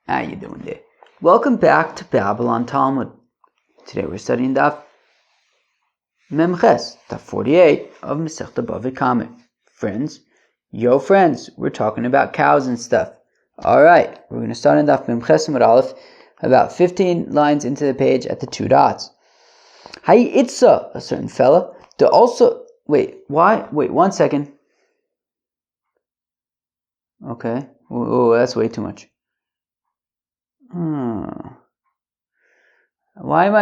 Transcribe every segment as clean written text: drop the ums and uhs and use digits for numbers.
How you doing there? Welcome back to Babylon Talmud. Today we're studying Daf Memches, Daf 48 of Masechta BavaKama. Friends, we're talking about cows and stuff. Alright, we're going to start in Daf Memches with Aleph, about 15 lines into the page at the 2 dots. Hay Itza, a certain fella, to also... Wait, 1 second. Okay, that's way too much. Why am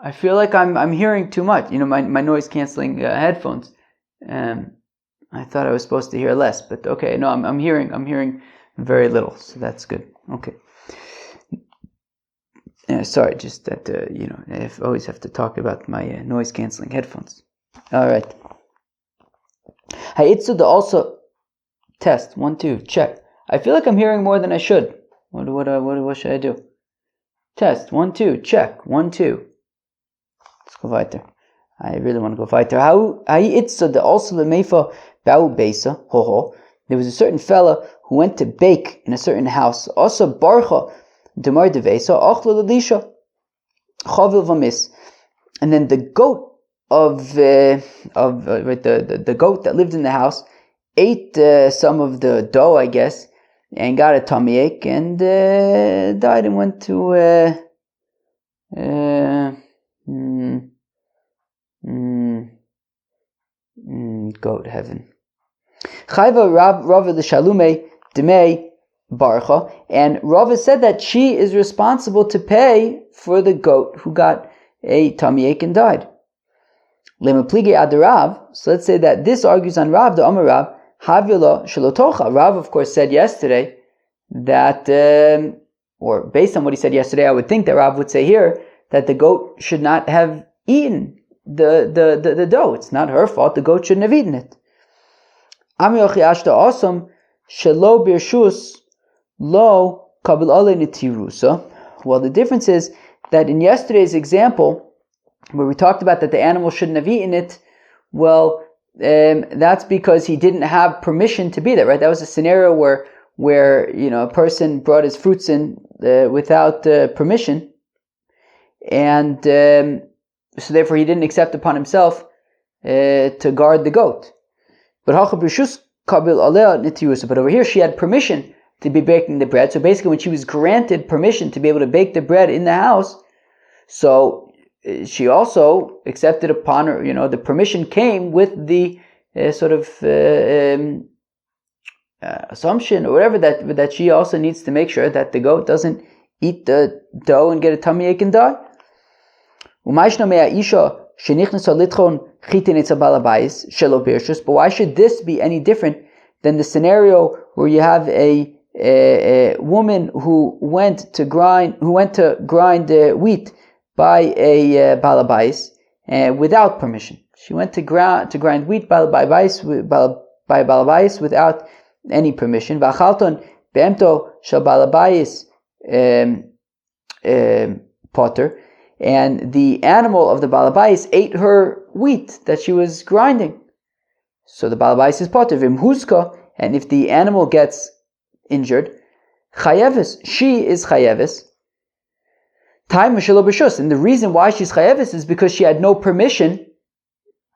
I feel like I'm hearing too much. My noise canceling headphones. I thought I was supposed to hear less, but okay. No, I'm hearing very little, so that's good. Okay. Sorry, just that I always have to talk about my noise canceling headphones. All right. Ha'itzu also test 1 2 check. I feel like I'm hearing more than I should. What should I do? Test 1 2 check 1 2. Let's go weiter. I really want to go weiter. There was a certain fella who went to bake in a certain house. Also barcha demar devesa achla ladisha chavil vamis. And then the goat the goat that lived in the house ate some of the dough, I guess, and got a tummy ache and died and went to goat heaven. Chayva Rava l'shalume demei barcha, and Rava said that she is responsible to pay for the goat who got a tummy ache and died. Lemaplige ad Rav, so let's say that this argues on Rav, the Amar Rav, Havila Shalotocha. Rav, of course, said yesterday that, or based on what he said yesterday, I would think that Rav would say here that the goat should not have eaten the dough. It's not her fault. The goat shouldn't have eaten it. Amyochi Ashta Awesome Shalo Birshus Lo Kabil Ale Nitirusa. Well, the difference is that in yesterday's example, where we talked about that the animal shouldn't have eaten it, well, that's because he didn't have permission to be there, right? That was a scenario where a person brought his fruits in without permission, and so therefore he didn't accept upon himself to guard the goat. But over here she had permission to be baking the bread. So basically, when she was granted permission to be able to bake the bread in the house, so she also accepted upon her, the permission came with the assumption or whatever that she also needs to make sure that the goat doesn't eat the dough and get a tummy ache and die. But why should this be any different than the scenario where you have a woman who went to grind wheat by a balabais without permission? She went to grind wheat by balabais without any permission. V'achalton be'emto shel balabais potter, and the animal of the balabais ate her wheat that she was grinding. So the balabais is potter. V'imhuska, and if the animal gets injured, chayeves, she is chayeves. Time Mishalo B'Shus, and the reason why she's chayeves is because she had no permission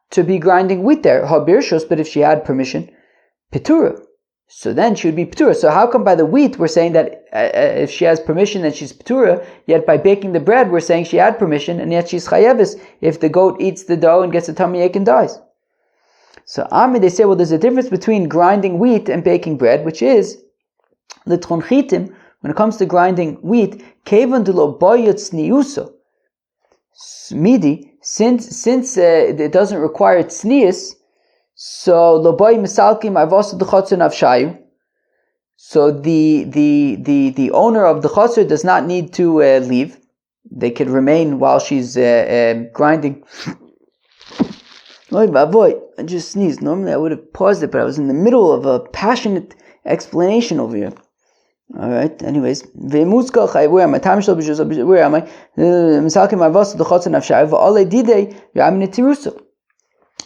to be grinding wheat there. Habirshus, but if she had permission, Petura. So then she would be Petura. So how come by the wheat we're saying that if she has permission then she's Petura, yet by baking the bread we're saying she had permission and yet she's chayeves if the goat eats the dough and gets a tummy ache and dies? So they say, well, there's a difference between grinding wheat and baking bread, which is l'tron chitim. When it comes to grinding wheat, kevan de lo boyot sniuso midi, since it doesn't require tznius, so lo boy misalkim avos de chotzer navshayu. So the owner of the chotzer does not need to leave; they could remain while she's grinding. I just sneezed. Normally I would have paused it, but I was in the middle of a passionate explanation over here. Alright, anyways. Where am I? Where am I?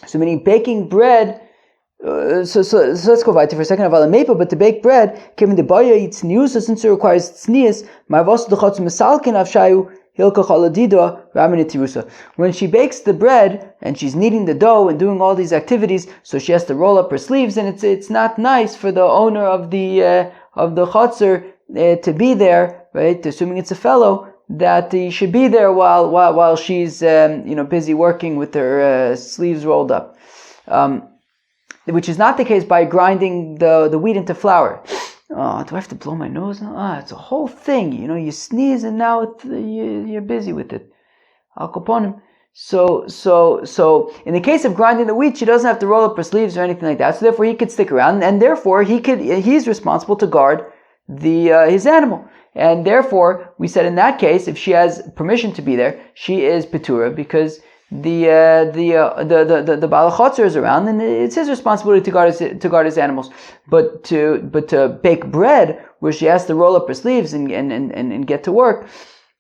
So meaning baking bread So let's go weiter for a second. But to bake bread, given the boya eats news, since it requires tznius, when she bakes the bread and she's kneading the dough and doing all these activities, so she has to roll up her sleeves, and it's not nice for the owner of the chotzer to be there, right? Assuming it's a fellow, that he should be there while she's busy working with her sleeves rolled up. Which is not the case by grinding the wheat into flour. Oh, do I have to blow my nose now? It's a whole thing. You sneeze and now you're busy with it. Al Kaponim. So in the case of grinding the wheat, she doesn't have to roll up her sleeves or anything like that. So therefore, he could stick around, and therefore he's responsible to guard his animal. And therefore, we said in that case, if she has permission to be there, she is Petura, because the Baal Chotzer is around, and it's his responsibility to guard his animals. But to bake bread, where she has to roll up her sleeves and get to work,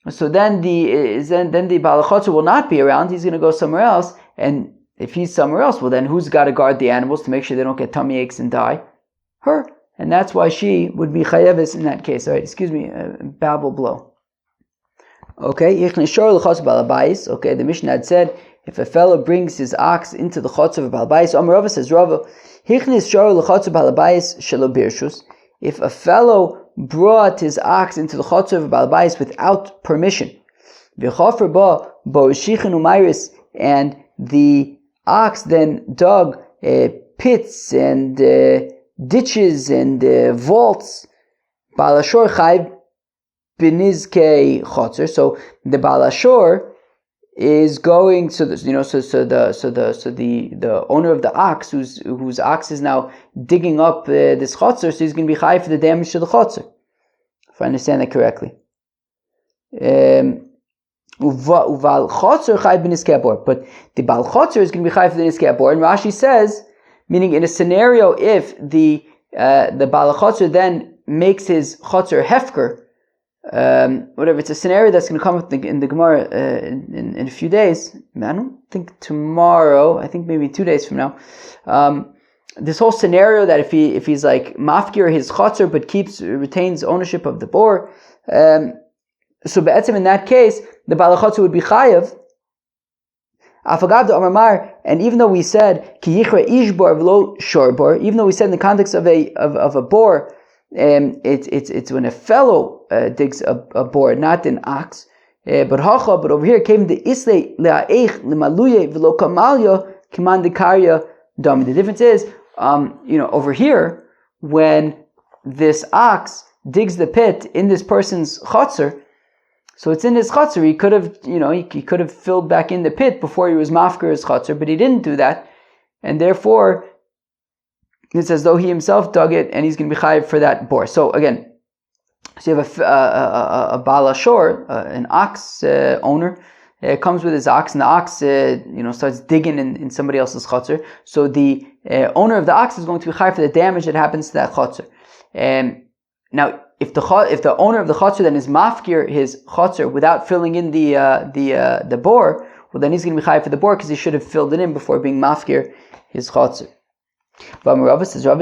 so then the Baal Chotzer will not be around. He's going to go somewhere else, and if he's somewhere else, well then who's got to guard the animals to make sure they don't get tummy aches and die? Her, and that's why she would be chayeves in that case. All right, excuse me, babble blow. Okay, the Mishnah had said, if a fellow brings his ox into the chotzer of a balabais, Rava says, if a fellow brought his ox into the chotzer of a balabais without permission, and the ox then dug pits and ditches and vaults, balashor chayv binizkei chotzer. So the balashor is going. So the owner of the ox, whose ox is now digging up this chotzer, so he's going to be high for the damage to the chotzer. If I understand that correctly. Uval chotzer chayv binizkei abor, but the bal chotzer is going to be high for the nizkei abor. And Rashi says, meaning in a scenario if the bal chotzer then makes his chotzer hefker, whatever, it's a scenario that's going to come up in the Gemara in a few days. I don't think tomorrow, I think maybe 2 days from now. This whole scenario that if he's like mafkir his chotzer but retains ownership of the bor, so be'etzim in that case the bal chotzer would be chayav. And even though we said ki yichra ishbor v'lo shorbor, even though we said in the context of a bor, it's when a fellow digs a bor, not an ox. But over here came the isle le'aich lemaluye v'lo kamalya kiman dekarya dami. The difference is, over here, when this ox digs the pit in this person's chotzer, so it's in his chotzer. He could have, he could have filled back in the pit before he was mafker his chotzer, but he didn't do that, and therefore it's as though he himself dug it, and he's going to be chayiv for that bor. So again, so you have a balashor, an ox owner, comes with his ox, and the ox, starts digging in somebody else's chotzer. So the owner of the ox is going to be chayiv for the damage that happens to that chotzer. Now, if the owner of the chotzer then is mafkir his chotzer without filling in the bor, well then he's going to be chayiv for the bor because he should have filled it in before being mafkir his chotzer. Rava says, a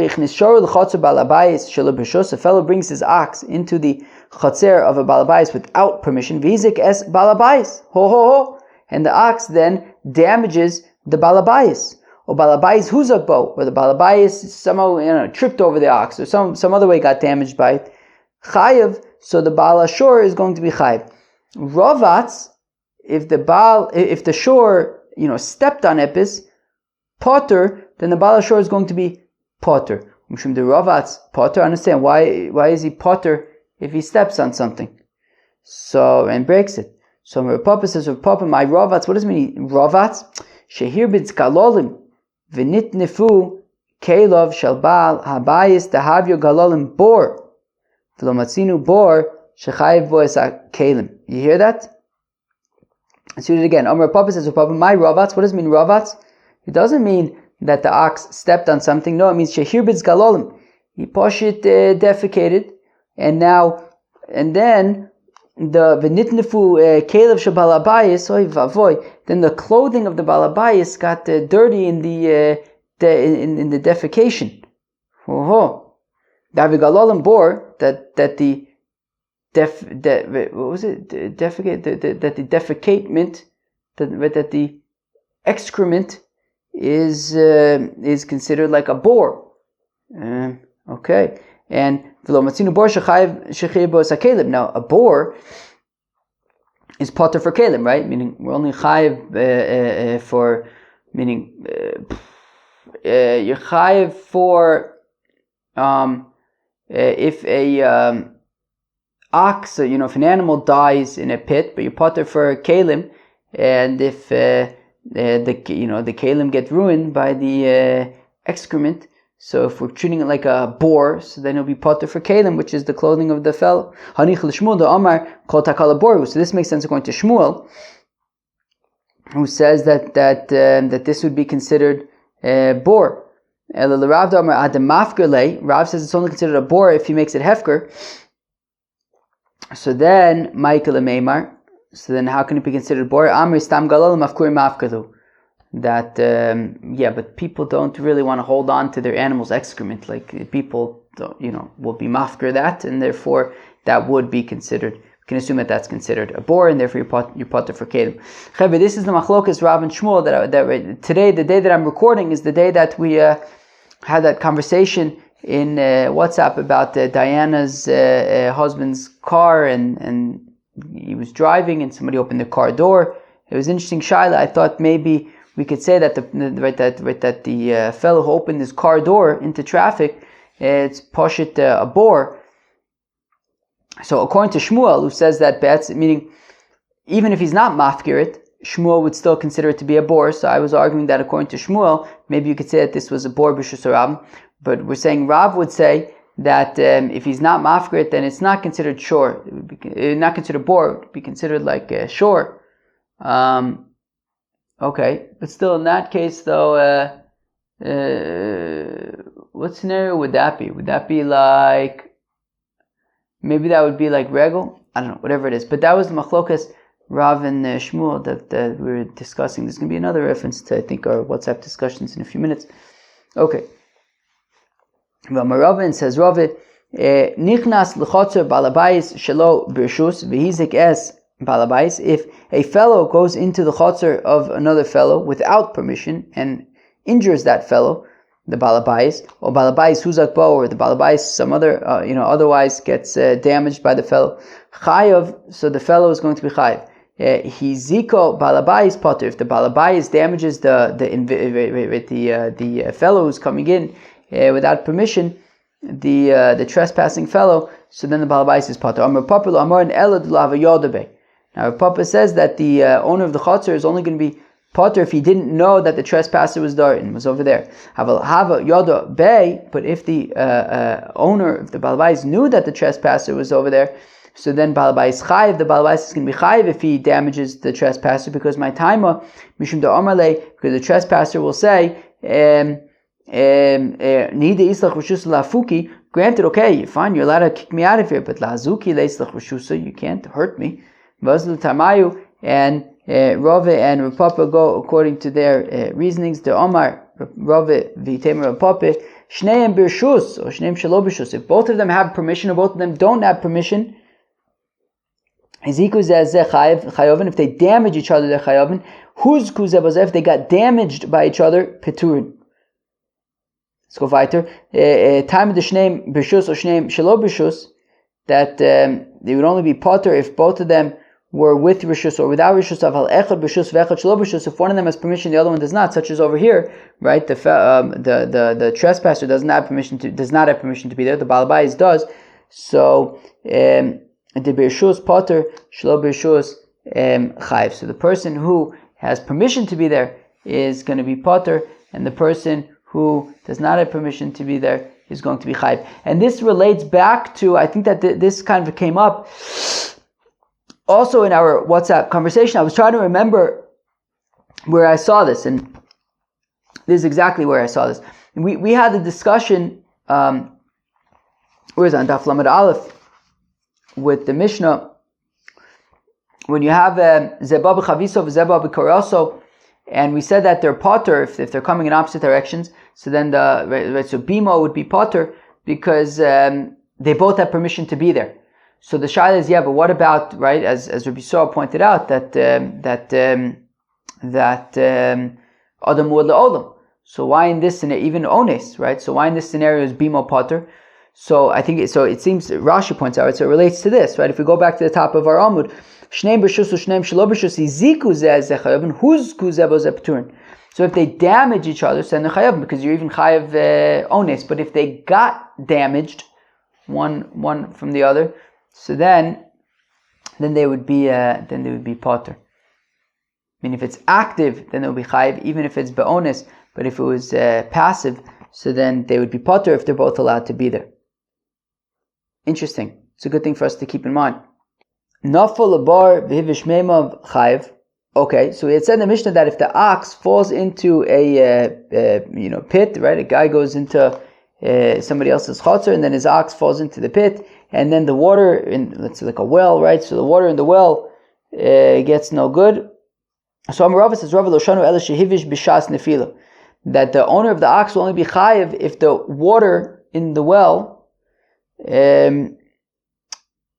fellow brings his ox into the chotzer of a balabais without permission, v'hizik es balabais, and the ox then damages the balabais, or balabais huzakbo, or the balabais somehow tripped over the ox, or some other way got damaged by it. Chayav, so the balashor is going to be chayav. Rovatz, if the shore stepped on epis, potter, then the balashor is going to be potter. Mishum the Ravatz potter. Understand why is he potter if he steps on something? So and breaks it. So Rav Papa says, Rav Papa, my Ravatz. What does it mean? Ravatz shehir b'tzkalolim v'nitnefu kelov shel bal habayis dahavyo galolim bor v'lomatzinu bor shechayiv bo es kelim. You hear that? Let's read it again. Rav Papa says, Rav Papa, my Ravatz. What does it mean, Ravatz? It doesn't mean that the ox stepped on something. No, it means shehir b'tz galolim. He poshit defecated, and then the v'nitnefu kelev shebalabayis oy vavoy. Then the clothing of the balabayis got dirty in the in the defecation. Davigalolim bore that the defecatement, that the excrement is considered like a bore. Okay, and now a bore is potter for kelim, right? Meaning we're only chayiv for, meaning you're chayiv for if a ox, if an animal dies in a pit, but you're potter for kelim, and if the kelim get ruined by the excrement. So if we're treating it like a boar, so then it'll be potter for kelim, which is the clothing of the fellow. So this makes sense according to Shmuel, who says that this would be considered boar. Rav says it's only considered a boar if he makes it hefker. So then Michael Meimar. So then how can it be considered boar? Amri stam galal mafkur mafkalu. That but people don't really want to hold on to their animals' excrement. Like people don't, will be mafker that, and therefore that would be considered. We can assume that that's considered a boar, and therefore you're potter for kelim. Chevy, this is the machlokas Rav and Shmuel that today, the day that I'm recording, is the day that we had that conversation in WhatsApp about Diana's husband's car, and he was driving and somebody opened the car door. It was interesting, Shaila. I thought maybe we could say that the fellow who opened his car door into traffic, it's poshit a bore. So according to Shmuel, who says that meaning even if he's not mafkirit, Shmuel would still consider it to be a bore. So I was arguing that according to Shmuel, maybe you could say that this was a bore b'shus Rav. But we're saying Rav would say that if he's not mafkirit, then it's not considered shore. It would be not considered bore. It would be considered like shore. Okay, but still in that case though, what scenario would that be? Would that be like, maybe that would be like regel? I don't know, whatever it is. But that was the machlokas Rav and Shmuel that we were discussing. There's going to be another reference to, I think, our WhatsApp discussions in a few minutes. Okay. Ravin says, Ravi, nichnas l'chotzer balabais shelo b'rshus v'hizik es balabais. If a fellow goes into the chotzer of another fellow without permission and injures that fellow, the balabais, or balabais huzak bo, or the balabais some other, otherwise gets damaged by the fellow, chayav. So the fellow is going to be chayav. Hiziko balabais potter. If the balabais damages the fellow who's coming in without permission, the trespassing fellow, so then the balabais is potter. Amar papa lo amar an elad lava yodabe. Now, Papa says that the owner of the chotzer is only going to be potter if he didn't know that the trespasser was there and was over there. Hava yoda bay, but if the owner of the balabais knew that the trespasser was over there, so then balabais chayiv. The balabais is going to be chayiv if he damages the trespasser, because my taima mishum da omarle, because the trespasser will say, nida islach rishus lafuki. Granted, okay, fine, you're allowed to kick me out of here, but lazuki leislach rishusa, you can't hurt me. Vazlu Tamayu, and Rave and Rapapa go according to their reasonings. The Omar Rave v'Temer Rapapa Shneim Birshus or Shneim Shelo Birshus. If both of them have permission or both of them don't have permission, Ezekiel says Chayovin. If they damage each other, they're Chayovin. Who's Kuzebazeh? If they got damaged by each other, Peturin. Let's go weiter. Time of the Shneim Birshus or Shneim Shelo Birshus, that they would only be potter if both of them were with rishus or without rishus. Aval echad b'rishus v'echad shelo b'rishus. If one of them has permission, the other one does not. Such as over here, right? The trespasser does not have permission to be there. The balabais does. So the b'rishus potter shelo b'rishus chayv. So the person who has permission to be there is going to be potter, and the person who does not have permission to be there is going to be chayv. And this relates back to, I think that this kind of came up also in our WhatsApp conversation. I was trying to remember where I saw this, and this is exactly where I saw this. And we had the discussion, where is it, on Daf Lamed Aleph, with the Mishnah, when you have Zeba b'chaviso v'Zeba b'karaso, and we said that they're potter if they're coming in opposite directions. So then so bima would be potter because they both have permission to be there. So the shaila is, but what about, right? As Rabbi Yisrael pointed out that adam would la'olam. So why in this scenario, even ones, right? So why in this scenario is bima potter? So I think it seems Rashi points out, right? So it relates to this, right? If we go back to the top of our Amud, shneim b'shus u'shneim shelo b'shus yiziku zeh zechayavin huzku zeh bo zeh p'turin. So if they damage each other, so then they're chayav, because you're even chayav ones. But if they got damaged, one from the other, so then they would be potter. I mean, if it's active, then they would be chayav, even if it's be'ones. But if it was passive, so then they would be potter if they're both allowed to be there. Interesting. It's a good thing for us to keep in mind. Nafal abar v'hivish meimav chayav. Okay, so it said in the Mishnah that if the ox falls into a pit, right? A guy goes into somebody else's chotzer, and then his ox falls into the pit, and then the water it's like a well, right? So the water in the well gets no good. So Amar says, Rav Loshanu ela shehivish b'shas nefila, that the owner of the ox will only be chayiv if the water in the well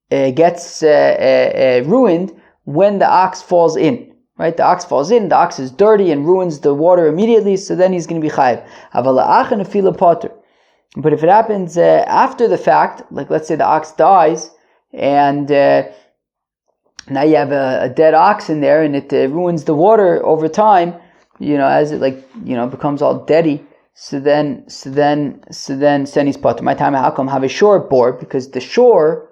gets ruined when the ox falls in. Right, the ox falls in, the ox is dirty and ruins the water immediately, so then he's going to be chayiv. But if it happens after the fact, like let's say the ox dies, and now you have a dead ox in there, and it ruins the water over time, as it becomes all deady. So then he's potter. My time, how come have a shore bore? Because the shore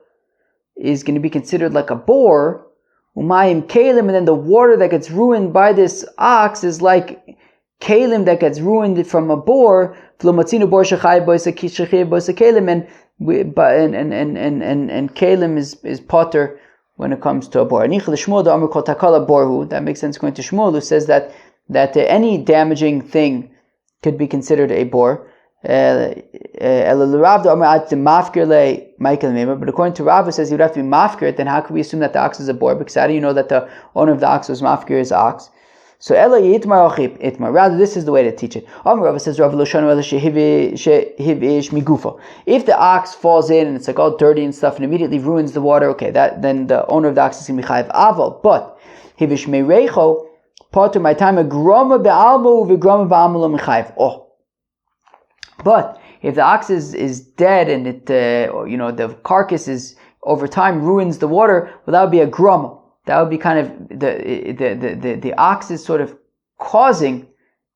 is going to be considered like a bore. Umayim kalim, and then the water that gets ruined by this ox is like kalim that gets ruined from a bore. And kalim is potter when it comes to a bore. That makes sense going to Shmuel, who says that any damaging thing could be considered a bore. But according to Rav, it says he would have to be mafkir. Then how can we assume that the ox is a bore? Because how do you know that the owner of the ox was mafkir his ox? So rather, this is the way to teach it. Rav says if the ox falls in and it's like all dirty and stuff and immediately ruins the water, okay, then the owner of the ox is going to be chayiv aval. But hivish meirecho potter my time a groma be'albo u'v'groma be'almo lo mechayiv. But if the ox is dead and it, the carcass is over time ruins the water, well, that would be a groma. That would be kind of the ox is sort of causing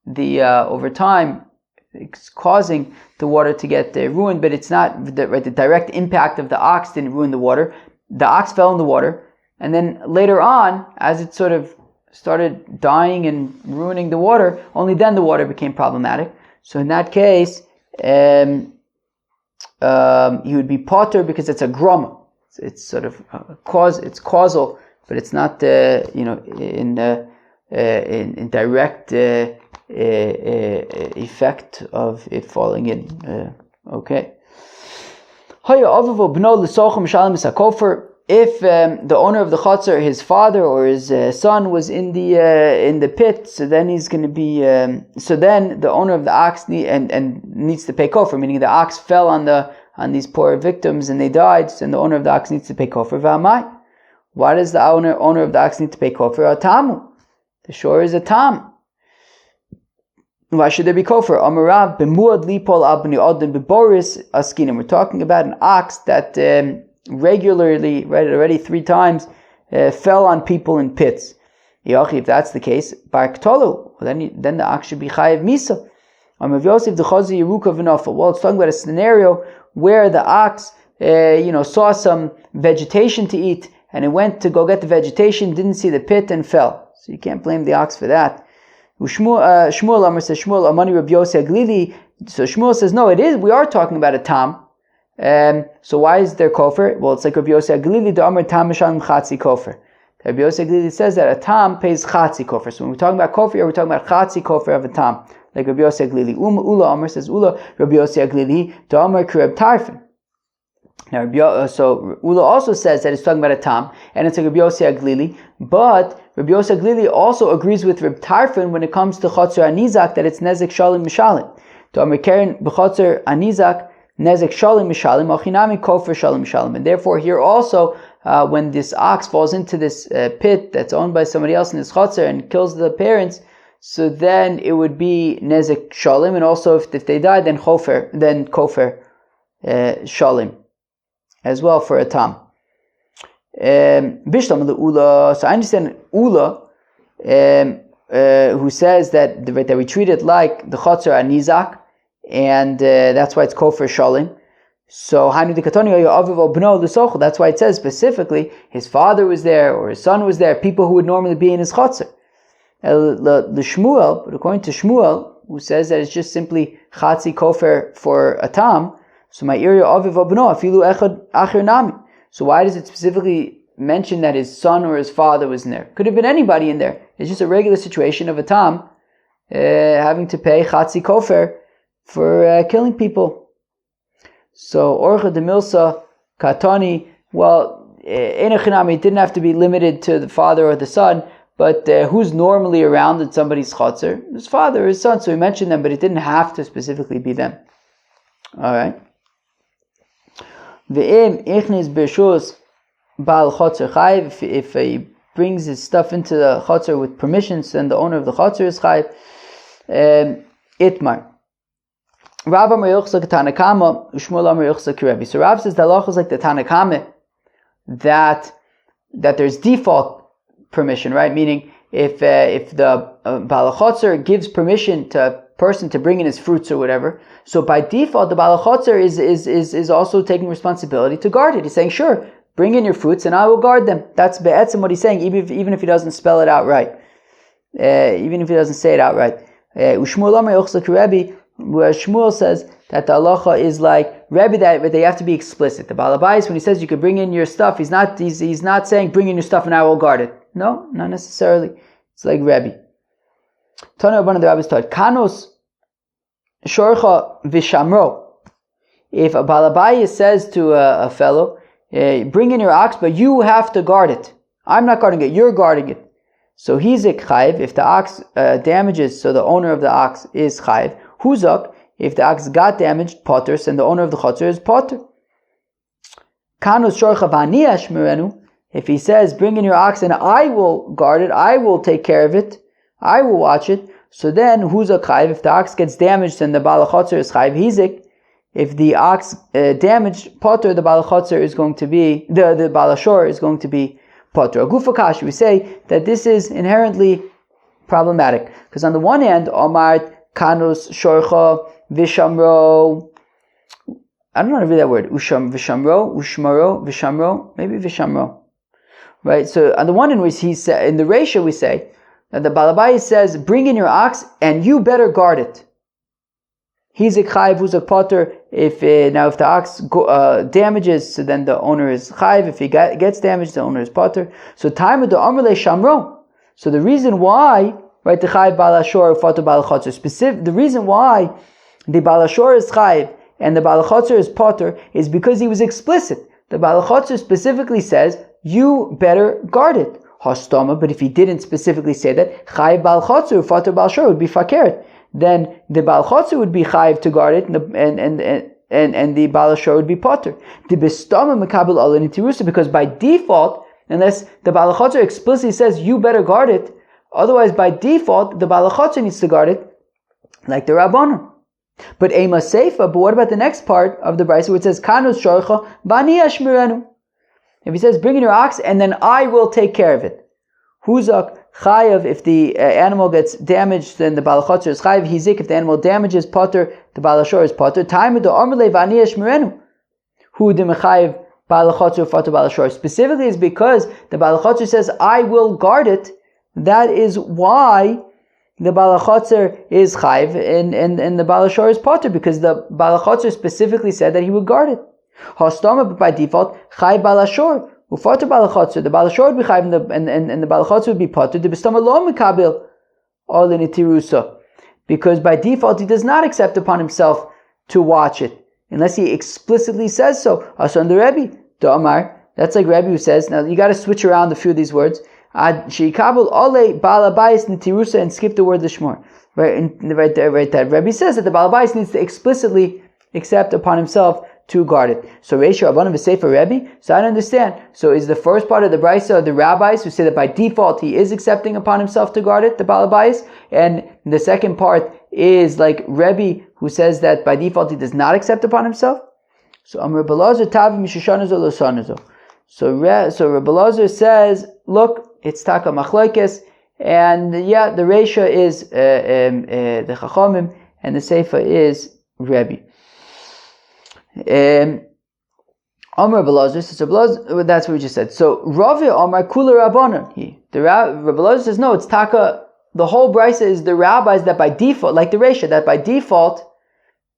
the over time, it's causing the water to get ruined, but it's not the direct impact of the ox didn't ruin the water. The ox fell in the water, and then later on, as it sort of started dying and ruining the water, only then the water became problematic. So in that case, he would be potter because it's a groma. It's sort of it's causal, but it's not in direct effect of it falling in. Okay. If the owner of the chotzer, his father or his son, was in the pit, so then he's going to be. So then the owner of the ox needs to pay kofar, meaning the ox fell on these poor victims and they died. So then the owner of the ox needs to pay kofar. V'amai. Why does the owner of the ox need to pay kofar? Atamu. The shore is a tam. Why should there be kofar? Amarav b'muad lipol abni odin b'boris askinim. We're talking about an ox that regularly, right, already 3 times, fell on people in pits. If that's the case, barktolu, then the ox should be chayiv misa. Amav Yosef d'chazi yeruka v'nafel. Well, it's talking about a scenario where the ox, saw some vegetation to eat, and it went to go get the vegetation, didn't see the pit, and fell. So you can't blame the ox for that. Shmuel Amar says, Shmuel Amani Rabbi Yossi Aglili. So Shmuel says, no, it is. We are talking about a tam. So why is there kofar? Well, it's like Rabbi Yossi Aglili the Amar tam misham chatzi kofar. Rabbi Yossi Aglili says that a tam pays chatzi kofar. So when we're talking about kofar, we're talking about chatzi kofar of a tam. Like Rabbi Yossi Aglili. Ula Amar says, Ula Rabbi Yossi Aglili the Amar Kureb Tarfin. Now, so Ula also says that it's talking about a tam, and it's like Rabbi Yossi Aglili, but Rabbi Yossi Aglili also agrees with Reb Tarfon when it comes to Chotzer Anizak that it's Nezek Shalim Mishalim. To Amerikaren B'Chotzer Anizak Nezek Shalim Mishalim, Achinami Kofer Shalim Mishalim. And therefore here also, when this ox falls into this pit that's owned by somebody else in this Chotzer and kills the parents, so then it would be Nezek Shalim, and also if they die, then Kofer Shalim as well for a tam. Bishlam the Ula. So I understand Ula, who says that we treat it like the Chotzer Anizak, and that's why it's Kofer Shalim. So that's why it says specifically his father was there or his son was there, people who would normally be in his Chotzer. The Shmuel, but according to Shmuel, who says that it's just simply Chatzi Kofer for a tam. So my area aviv abno afilu echad acher nami. So why does it specifically mention that his son or his father was in there? Could have been anybody in there. It's just a regular situation of a tam having to pay chatzi kofer for killing people. So orcha de milsa katani. Well, enochinami didn't have to be limited to the father or the son, but who's normally around in somebody's chotzer? His father or his son. So he mentioned them, but it didn't have to specifically be them. All right. If he brings his stuff into the chotzer with permissions, then the owner of the chotzer is chayiv. Itmar. Rav Amar Yochza Tanakama, Ushmuel Amar Yochza Kirebi. So Rav says the halacha is like the Tanakama, that there's default permission, right? Meaning if the Baal Chotzer gives permission to a person to bring in his fruits or whatever, so by default the Baal Chotzer is also taking responsibility to guard it. He's saying, sure, bring in your fruits and I will guard them. That's be'etzim what he's saying, even if he doesn't spell it out right, even if he doesn't say it outright. Ushmuel Amar Yochza Kirebi, where Shmuel says that the halacha is like Rebbe, that they have to be explicit. The Baal Habayis, when he says you can bring in your stuff, he's not saying bring in your stuff and I will guard it. No, not necessarily. It's like Rebbe. Tana one of the rabbis taught Kanos Shorcha Vishamro. If a Baal Habayis says to a fellow, bring in your ox, but you have to guard it. I'm not guarding it, you're guarding it. So he's a chayiv if the ox damages, so the owner of the ox is chayiv. Huzak, if the ox got damaged, potter, and the owner of the chotzer is potter. Kanus shorcha v'ani ashmerenu, if he says, bring in your ox and I will guard it, I will take care of it, I will watch it, so then huzak chayiv, if the ox gets damaged and the bala chotzer is chayiv, hizik, if the ox damaged, potter, the bala chotzer is going to be, the bala shor is going to be potter. Agufakash, we say that this is inherently problematic, because on the one hand, Omar Kanus Shorcha Vishamro, I don't know how to read that word. Vishamro, Vishamro, maybe Vishamro. Right? So on the one hand, he said, in the ratio we say that the Baal Habayis says, bring in your ox and you better guard it. He's a chayiv, who's a potter. If the ox damages, so then the owner is chayiv. If he gets damaged, the owner is potter. So time of the Amrle Shamro. So the reason why, right, the chayiv Baal Hashor, Fato Baal Chotzer, the reason why the Baal Hashor is chayiv and the Baal Chotzer is potter is because he was explicit. The Baal Chotzer specifically says, you better guard it. Hastama, but if he didn't specifically say that, chayiv Baal Chotzer, Fato Baal Hashor would be fakert. Then the Baal Chotzer would be chayiv to guard it, and the Baal Hashor would be potter. The Bestama Mekabel Alin Tirusa, because by default, unless the Baal Chotzer explicitly says, you better guard it, otherwise, by default, the Baal Chotzer needs to guard it, like the Rabbanon. But Ema Seifa, but what about the next part of the Brisa, where it says, Kanus Shorcha, Bani Ashmirenu? If he says, bring in your ox, and then I will take care of it. Huzak Chayav, if the animal gets damaged, then the Baal Chotzer is Chayav. Hizik, if the animal damages, Potter, the Baal Hashor is Potter. Time of the Ormele Bani Ashmirenu. Hu de Mechayev, Baal Chotzer, Fato Baal Hashor. Specifically is because the Baal Chotzer says, I will guard it. That is why the Baal Chotzer is chayiv and the Baal Hashor is potter, because the Baal Chotzer specifically said that he would guard it. Hastama, but by default, chayiv Baal Hashor, ufater Baal Chotzer. The Baal Hashor would be chayiv and the Baal Chotzer would be potter. The Bistama lo mekabil all in tirusa, because by default he does not accept upon himself to watch it. unless he explicitly says so. Asan the Rebbe, Amar. That's like Rebbe who says. Now you got to switch around a few of these words. Sheikabel ole balabayis nitirusa and skip the word lishmor. Right there. Rebbe says that the balabais needs to explicitly accept upon himself to guard it. So Reisha Rabbanan v'Sefer Rebbe. So I don't understand. So is the first part of the brisa the rabbis who say that by default he is accepting upon himself to guard it, the balabais, and the second part is like Rebbe who says that by default he does not accept upon himself? So Amar Belazar Tavi Mishashanazo Losanazo. So Rabbi Elazar says, look, it's taka machlokes, and yeah, the Reisha is the Chachamim, and the Seifa is Rebbe. Amar Rabbi Elazar, so that's what we just said. So Ravi Amar Kula Rabbanon. Rabbi Elazar says, no, it's taka. The whole brisa is the rabbis that by default, like the Reisha, that by default,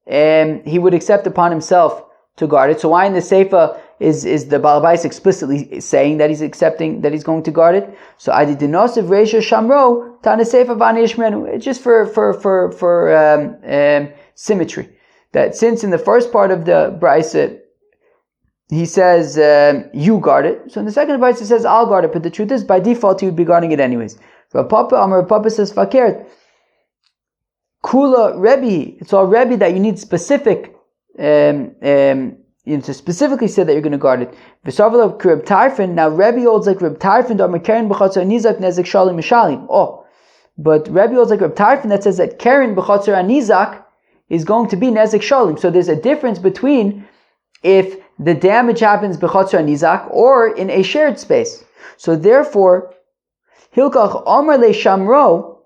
he would accept upon himself to guard it. So why in the Seifa is the Balabais explicitly saying that he's accepting, that he's going to guard it? So I did Dinosiv Reisha Shamro Tana Seifa Bani Yishmenu, just for symmetry. That since in the first part of the brisa he says you guard it, so in the second brisa it says I'll guard it, but the truth is by default he would be guarding it anyways. Rav Papa says Fakir Kula Rebbe, it's all Rebbe that you need specific to specifically say that you're going to guard it. Now Rebbe holds like Reb Tarfon but Rebbe holds like Reb Tarfon that says that Karen b'chatzar anizak is going to be nezek shalim. So there's a difference between if the damage happens b'chatzar anizak or in a shared space. So therefore, Hilkach Amar le Shamro,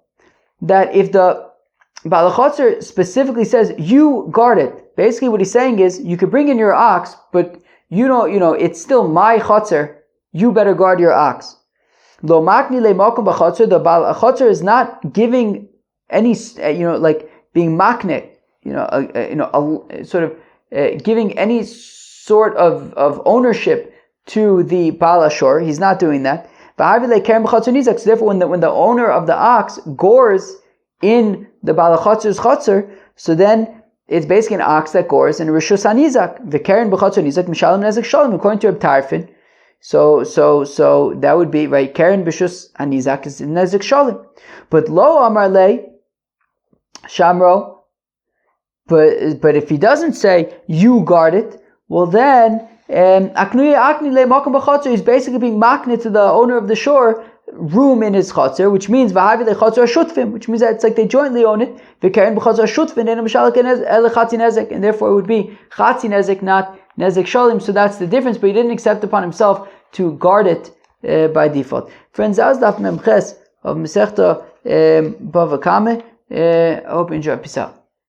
that if the Balachotzer specifically says you guard it, basically what he's saying is you could bring in your ox, but it's still my chotzer. You better guard your ox. Lo makni le makom b'chotzer. The Balachotzer is not giving any, like being makne, sort of giving any sort of ownership to the Balashor. He's not doing that. So therefore, when the owner of the ox gores in the Balachotzer's chotzer, so then it's basically an ox that gores in Rishus Hanizak. The Karen b'chotzer Nizak Mishalem Nezek Shalom, according to Reb Tarfon. So that would be right. Karen b'Rishus Hanizak is Nezek Shalom, but Lo Amar Le Shamro. But if he doesn't say you guard it, well then Akni Le Makom b'chotzer is basically being makne to the owner of the shore room in his chotzer, which means v'havi lechotzer shutfim, which means that it's like they jointly own it. V'karen b'chotzer shutfim and mishalek chatzi nezek, and therefore it would be chatzi nezek, not nezek shalim. So that's the difference. But he didn't accept upon himself to guard it by default. Friends, that was daf memches of Masechta BavaKama. I hope you enjoy. Peace out.